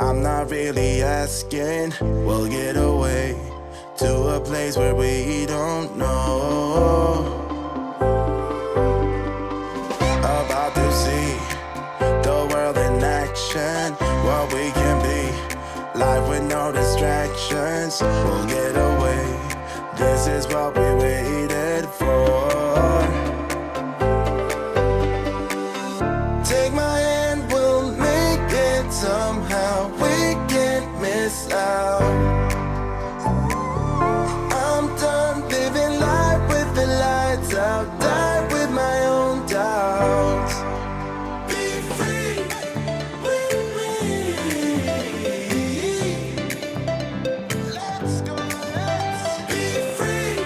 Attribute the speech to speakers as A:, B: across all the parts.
A: I'm not really asking. We'll get away to a place where we don't know. About to see the world in action, what we can be, life with no distractions. We'll get away, this is what we waited for. Take my hand, we'll make it somehow. We can't miss out. I'm done living life with the lights out. Die with my own doubts. Be free with me. Let's go, let's be free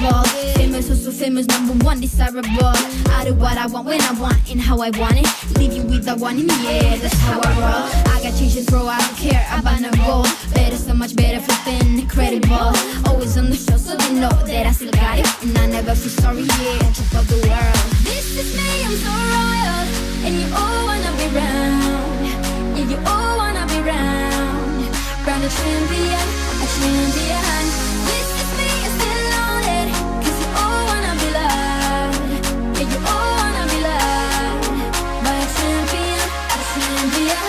B: incredible. Famous, also famous, #1 desirable. I do what I want when I want and how I want it. Leave you with the one in the air, that's how I roll. I got change to throw, I don't care about no goal. Better, so much better, flipping incredible. Always on the show, so they know that I still got it. And I never feel sorry, yeah, on top of the world. This is me, I'm so royal. And you all wanna be round. Yeah, you all wanna be round. Round a champion, a champion. This is me, I'm still on it. Cause you all wanna be loved. Yeah, you all wanna be loved. By a champion, a champion.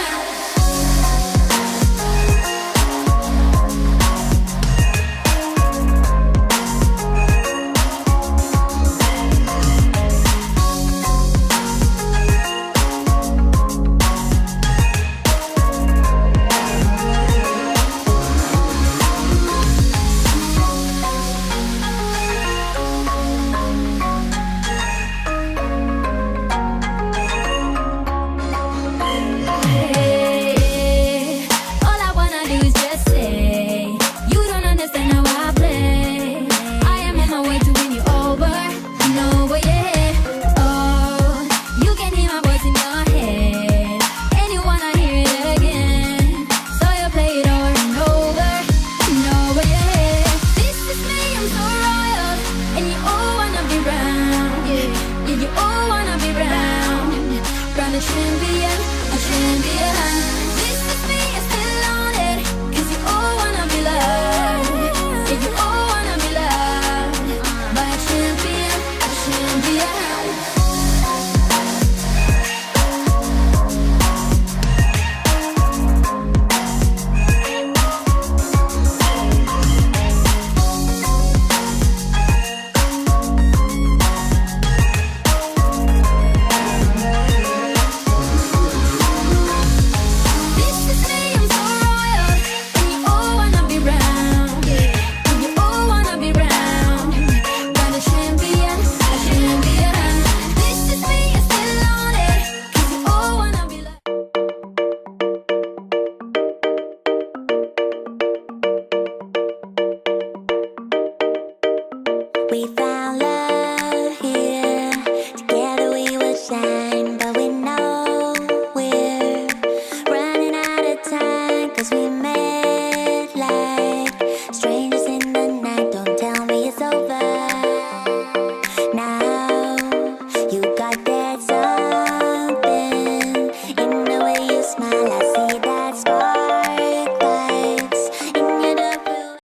C: We